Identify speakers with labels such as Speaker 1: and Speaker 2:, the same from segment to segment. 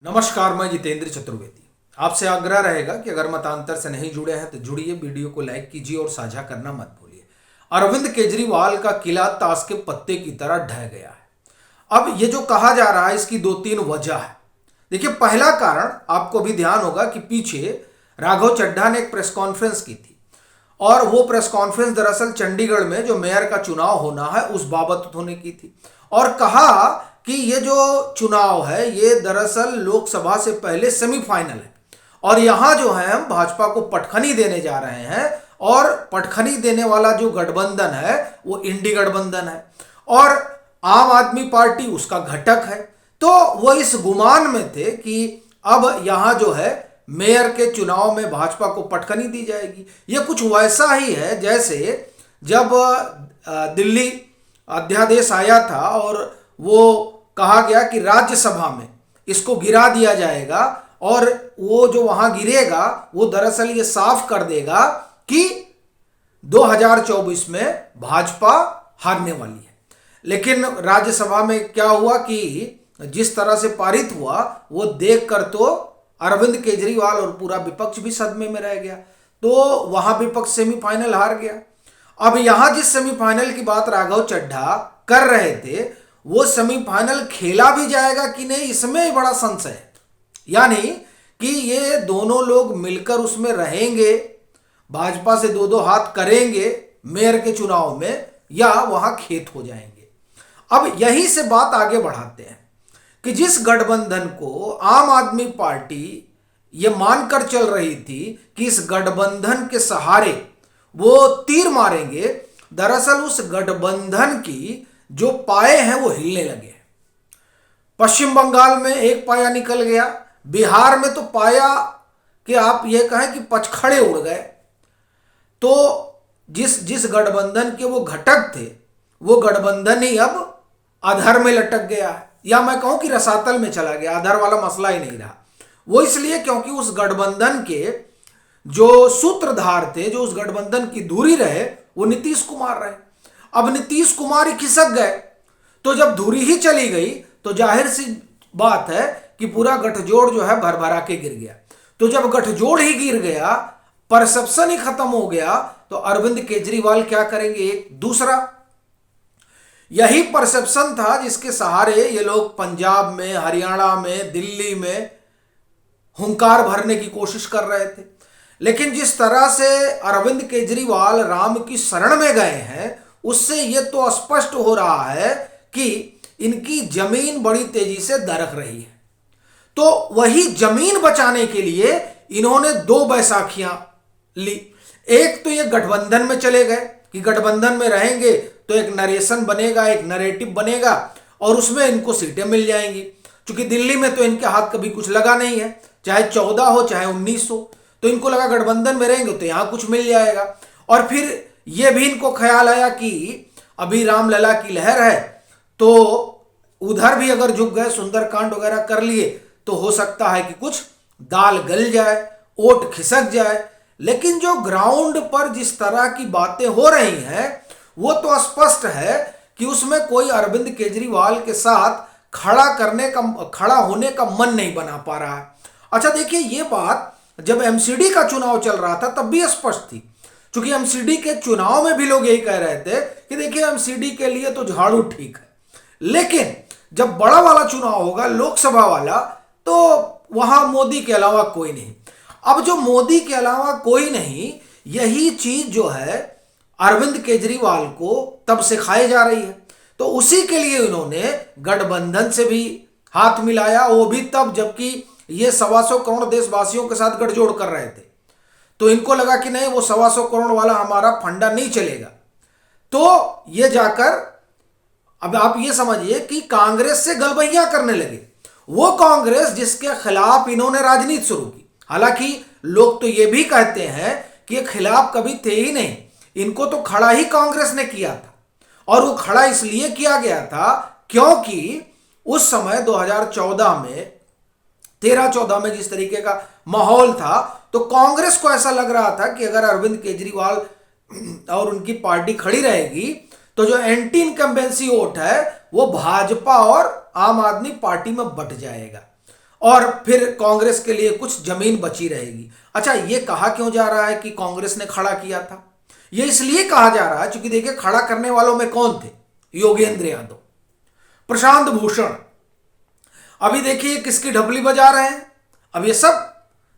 Speaker 1: नमस्कार, मैं जितेंद्र चतुर्वेदी। आपसे आग्रह रहेगा कि अगर मतांतर से नहीं जुड़े हैं तो जुड़िए, वीडियो को लाइक कीजिए और साझा करना मत भूलिए। अरविंद केजरीवाल का किला ताश के पत्ते की तरह ढह गया है। अब ये जो कहा जा रहा है, इसकी दो तीन वजह है। देखिए, पहला कारण आपको भी ध्यान होगा कि पीछे राघव चड्ढा ने एक प्रेस कॉन्फ्रेंस की थी और वो प्रेस कॉन्फ्रेंस दरअसल चंडीगढ़ में जो मेयर का चुनाव होना है उस बाबत होने की थी और कहा कि ये जो चुनाव है ये दरअसल लोकसभा से पहले सेमीफाइनल है और यहां जो है हम भाजपा को पटखनी देने जा रहे हैं और पटखनी देने वाला जो गठबंधन है वो इंडी गठबंधन है और आम आदमी पार्टी उसका घटक है। तो वो इस गुमान में थे कि अब यहां जो है मेयर के चुनाव में भाजपा को पटखनी दी जाएगी। ये कुछ वैसा ही है जैसे जब दिल्ली अध्यादेश आया था और वो कहा गया कि राज्यसभा में इसको गिरा दिया जाएगा और वो जो वहां गिरेगा वो दरअसल ये साफ कर देगा कि 2024 में भाजपा हारने वाली है। लेकिन राज्यसभा में क्या हुआ कि जिस तरह से पारित हुआ वो देखकर तो अरविंद केजरीवाल और पूरा विपक्ष भी सदमे में रह गया। तो वहां विपक्ष सेमीफाइनल हार गया। अब यहां जिस सेमीफाइनल की बात राघव चड्ढा कर रहे थे वो सेमीफाइनल खेला भी जाएगा कि नहीं, इसमें बड़ा संशय है। यानी कि ये दोनों लोग मिलकर उसमें रहेंगे, भाजपा से दो दो हाथ करेंगे मेयर के चुनाव में, या वहां खेत हो जाएंगे। अब यहीं से बात आगे बढ़ाते हैं कि जिस गठबंधन को आम आदमी पार्टी ये मानकर चल रही थी कि इस गठबंधन के सहारे वो तीर मारेंगे, दरअसल उस गठबंधन की जो पाए हैं वो हिलने लगे। पश्चिम बंगाल में एक पाया निकल गया, बिहार में तो पाया कि आप ये कहें कि पचखड़े उड़ गए। तो जिस जिस गठबंधन के वो घटक थे वो गठबंधन ही अब अधर में लटक गया है, या मैं कहूं कि रसातल में चला गया। अधर वाला मसला ही नहीं रहा। वो इसलिए क्योंकि उस गठबंधन के जो सूत्रधार थे, जो उस गठबंधन की धुरी रहे, वो नीतीश कुमार रहे। अब नीतीश कुमार ही खिसक गए तो जब धुरी ही चली गई तो जाहिर सी बात है कि पूरा गठजोड़ जो है भरभरा के गिर गया। तो जब गठजोड़ ही गिर गया, परसेप्शन ही खत्म हो गया, तो अरविंद केजरीवाल क्या करेंगे? एक दूसरा यही परसेप्शन था जिसके सहारे ये लोग पंजाब में, हरियाणा में, दिल्ली में हुंकार भरने की कोशिश कर रहे थे। लेकिन जिस तरह से अरविंद केजरीवाल राम की शरण में गए हैं उससे यह तो स्पष्ट हो रहा है कि इनकी जमीन बड़ी तेजी से दरक रही है। तो वही जमीन बचाने के लिए इन्होंने दो बैसाखियां ली। एक तो ये गठबंधन में चले गए कि गठबंधन में रहेंगे तो एक नरेशन बनेगा, एक नरेटिव बनेगा और उसमें इनको सीटें मिल जाएंगी। क्योंकि दिल्ली में तो इनके हाथ कभी कुछ लगा नहीं है, चाहे 14 हो चाहे 19 हो, तो इनको लगा गठबंधन में रहेंगे तो यहां कुछ मिल जाएगा। और फिर यह भी इनको ख्याल आया कि अभी रामलला की लहर है तो उधर भी अगर झुक गए, सुंदरकांड वगैरह कर लिए, तो हो सकता है कि कुछ दाल गल जाए, ओट खिसक जाए। लेकिन जो ग्राउंड पर जिस तरह की बातें हो रही हैं वो तो स्पष्ट है कि उसमें कोई अरविंद केजरीवाल के साथ खड़ा होने का मन नहीं बना पा रहा है। अच्छा देखिए, ये बात जब एमसीडी का चुनाव चल रहा था तब भी स्पष्ट थी, क्योंकि एमसीडी के चुनाव में भी लोग यही कह रहे थे कि देखिए एमसीडी के लिए तो झाड़ू ठीक है, लेकिन जब बड़ा वाला चुनाव होगा, लोकसभा वाला, तो वहां मोदी के अलावा कोई नहीं। अब जो मोदी के अलावा कोई नहीं, यही चीज जो है अरविंद केजरीवाल को तब से खाई जा रही है। तो उसी के लिए उन्होंने गठबंधन से भी हाथ मिलाया, वो भी तब जबकि ये 125 करोड़ देशवासियों के साथ गठजोड़ कर रहे थे। तो इनको लगा कि नहीं, वो 125 करोड़ वाला हमारा फंडा नहीं चलेगा। तो ये जाकर अब आप ये समझिए कि कांग्रेस से गलबैया करने लगे। वो कांग्रेस जिसके खिलाफ इन्होंने राजनीति शुरू की। हालांकि लोग तो ये भी कहते हैं कि ये खिलाफ कभी थे ही नहीं, इनको तो खड़ा ही कांग्रेस ने किया था। और वो खड़ा इसलिए किया गया था क्योंकि उस समय 2014 में 13-14 में जिस तरीके का माहौल था, तो कांग्रेस को ऐसा लग रहा था कि अगर अरविंद केजरीवाल और उनकी पार्टी खड़ी रहेगी तो जो एंटी इनकम्बेंसी वोट है वो भाजपा और आम आदमी पार्टी में बट जाएगा। और फिर कांग्रेस के लिए कुछ जमीन बची रहेगी। अच्छा, ये कहा क्यों जा रहा है कि कांग्रेस ने खड़ा किया था? ये इसलिए कहा जा रहा है क्योंकि देखिए, खड़ा करने वालों में कौन थे? योगेंद्र यादव, प्रशांत भूषण। अभी देखिए किसकी ढपली बजा रहे हैं। अब ये सब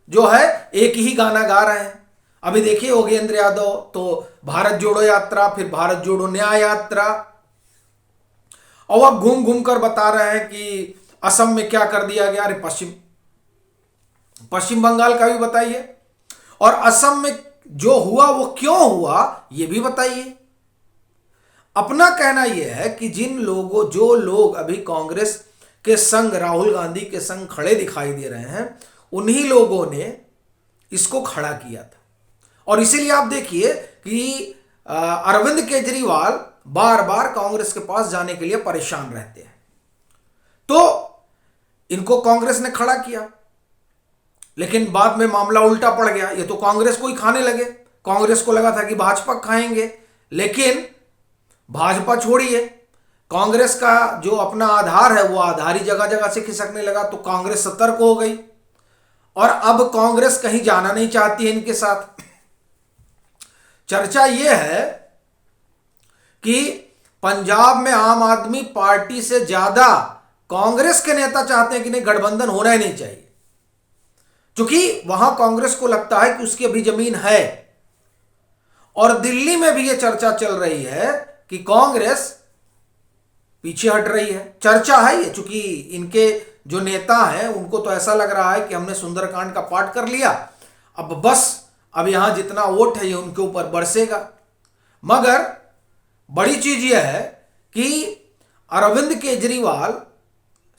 Speaker 1: जो है एक ही गाना गा रहे हैं। अभी देखिए योगेंद्र यादव तो भारत जोड़ो यात्रा, फिर भारत जोड़ो न्याय यात्रा, और अब घूम घूम कर बता रहे हैं कि असम में क्या कर दिया गया। अरे पश्चिम बंगाल का भी बताइए, और असम में जो हुआ वो क्यों हुआ ये भी बताइए। अपना कहना यह है कि जो लोग अभी कांग्रेस के संग, राहुल गांधी के संग खड़े दिखाई दे रहे हैं, उन्हीं लोगों ने इसको खड़ा किया था। और इसीलिए आप देखिए कि अरविंद केजरीवाल बार बार कांग्रेस के पास जाने के लिए परेशान रहते हैं। तो इनको कांग्रेस ने खड़ा किया, लेकिन बाद में मामला उल्टा पड़ गया। ये तो कांग्रेस को ही खाने लगे। कांग्रेस को लगा था कि भाजपा खाएंगे, लेकिन भाजपा छोड़िए, कांग्रेस का जो अपना आधार है वो आधार ही जगह जगह से खिसकने लगा। तो कांग्रेस सतर्क हो गई और अब कांग्रेस कहीं जाना नहीं चाहती है इनके साथ। चर्चा यह है कि पंजाब में आम आदमी पार्टी से ज्यादा कांग्रेस के नेता चाहते हैं कि नहीं, गठबंधन होना ही नहीं चाहिए, क्योंकि वहां कांग्रेस को लगता है कि उसकी अभी जमीन है। और दिल्ली में भी यह चर्चा चल रही है कि कांग्रेस पीछे हट रही है। चर्चा है ये, चूंकि इनके जो नेता हैं उनको तो ऐसा लग रहा है कि हमने सुंदरकांड का पाठ कर लिया, अब बस अब यहां जितना वोट है ये उनके ऊपर बरसेगा। मगर बड़ी चीज यह है कि अरविंद केजरीवाल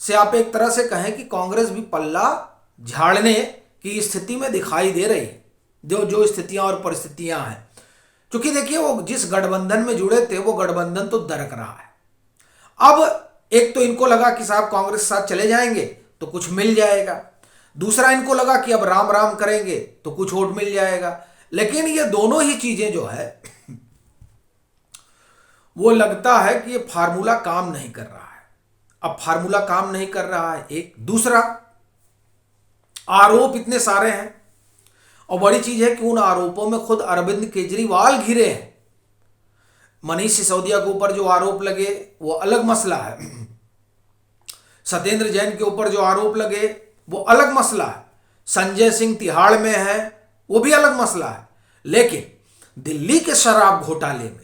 Speaker 1: से आप एक तरह से कहें कि कांग्रेस भी पल्ला झाड़ने की स्थिति में दिखाई दे रही है, जो स्थितियां और परिस्थितियां हैं। क्योंकि देखिए, वो जिस गठबंधन में जुड़े थे वो गठबंधन तो दरक रहा है। अब एक तो इनको लगा कि साहब कांग्रेस के साथ चले जाएंगे तो कुछ मिल जाएगा, दूसरा इनको लगा कि अब राम राम करेंगे तो कुछ वोट मिल जाएगा। लेकिन ये दोनों ही चीजें जो है वो लगता है कि ये फार्मूला काम नहीं कर रहा है। अब फार्मूला काम नहीं कर रहा है, एक दूसरा आरोप इतने सारे हैं, और बड़ी चीज है कि उन आरोपों में खुद अरविंद केजरीवाल घिरे हैं। मनीष सिसोदिया के ऊपर जो आरोप लगे वो अलग मसला है, सत्येंद्र जैन के ऊपर जो आरोप लगे वो अलग मसला है, संजय सिंह तिहाड़ में है वो भी अलग मसला है। लेकिन दिल्ली के शराब घोटाले में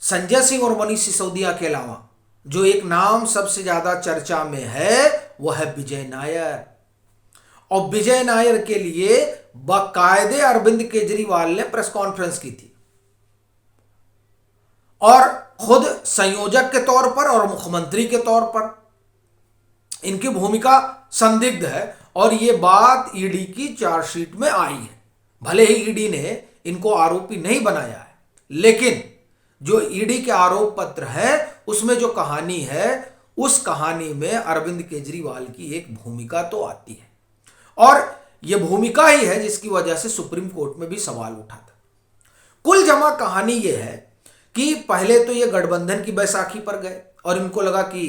Speaker 1: संजय सिंह और मनीष सिसोदिया के अलावा जो एक नाम सबसे ज्यादा चर्चा में है वो है विजय नायर। और विजय नायर के लिए बाकायदे अरविंद केजरीवाल ने प्रेस कॉन्फ्रेंस की थी, और खुद संयोजक के तौर पर और मुख्यमंत्री के तौर पर इनकी भूमिका संदिग्ध है। और यह बात ईडी की चार्जशीट में आई है। भले ही ईडी ने इनको आरोपी नहीं बनाया है, लेकिन जो ईडी के आरोप पत्र है उसमें जो कहानी है उस कहानी में अरविंद केजरीवाल की एक भूमिका तो आती है, और यह भूमिका ही है जिसकी वजह से सुप्रीम कोर्ट में भी सवाल उठा था। कुल जमा कहानी यह है कि पहले तो ये गठबंधन की बैसाखी पर गए और इनको लगा कि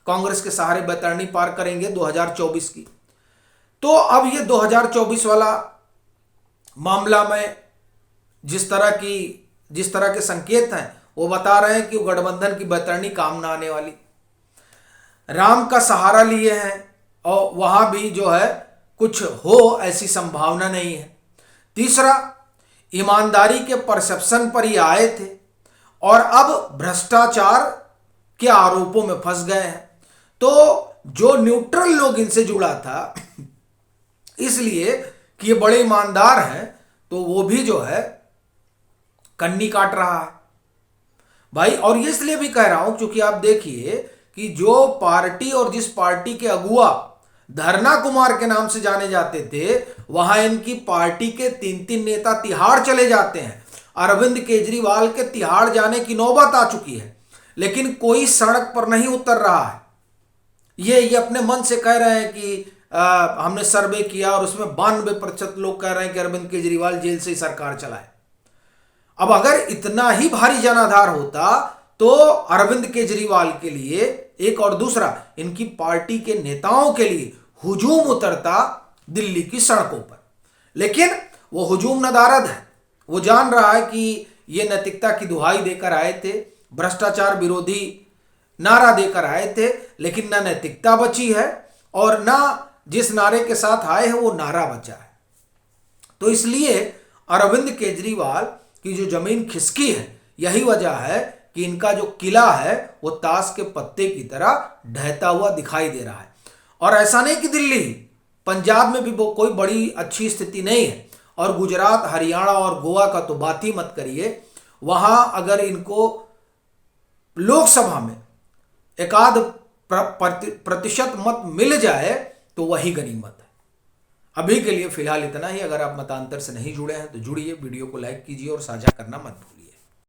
Speaker 1: कांग्रेस के सहारे बैतरणी पार करेंगे 2024 की। तो अब ये 2024 वाला मामला में जिस तरह के संकेत हैं वो बता रहे हैं कि वो गठबंधन की बैतरणी काम ना आने वाली। राम का सहारा लिए हैं और वहां भी जो है कुछ हो ऐसी संभावना नहीं है। तीसरा, ईमानदारी के परसेप्शन पर ही आए थे और अब भ्रष्टाचार के आरोपों में फंस गए हैं। तो जो न्यूट्रल लोग इनसे जुड़ा था, इसलिए कि ये बड़े ईमानदार हैं, तो वो भी जो है कन्नी काट रहा है भाई। और ये इसलिए भी कह रहा हूं क्योंकि आप देखिए कि जो पार्टी और जिस पार्टी के अगुआ धरना कुमार के नाम से जाने जाते थे, वहां इनकी पार्टी के 3-3 नेता तिहाड़ चले जाते हैं। अरविंद केजरीवाल के तिहाड़ जाने की नौबत आ चुकी है, लेकिन कोई सड़क पर नहीं उतर रहा है। ये अपने मन से कह रहे हैं कि हमने सर्वे किया और उसमें 92% लोग कह रहे हैं कि अरविंद केजरीवाल जेल से ही सरकार चलाए। अब अगर इतना ही भारी जनाधार होता तो अरविंद केजरीवाल के लिए एक, और दूसरा इनकी पार्टी के नेताओं के लिए हुजूम उतरता दिल्ली की सड़कों पर। लेकिन वो हुजूम नदारद है, वो जान रहा है कि ये नैतिकता की दुहाई देकर आए थे, भ्रष्टाचार विरोधी नारा देकर आए थे, लेकिन ना नैतिकता बची है और ना जिस नारे के साथ आए हैं वो नारा बचा है। तो इसलिए अरविंद केजरीवाल की जो जमीन खिसकी है, यही वजह है कि इनका जो किला है वो ताश के पत्ते की तरह ढहता हुआ दिखाई दे रहा है। और ऐसा नहीं कि दिल्ली, पंजाब में भी वो कोई बड़ी अच्छी स्थिति नहीं है, और गुजरात, हरियाणा और गोवा का तो बात ही मत करिए। वहां अगर इनको लोकसभा में एकाध प्रतिशत मत मिल जाए तो वही गनीमत है। अभी के लिए फिलहाल इतना ही। अगर आप मतांतर से नहीं जुड़े हैं तो जुड़िए, वीडियो को लाइक कीजिए और साझा करना मत भूलिए।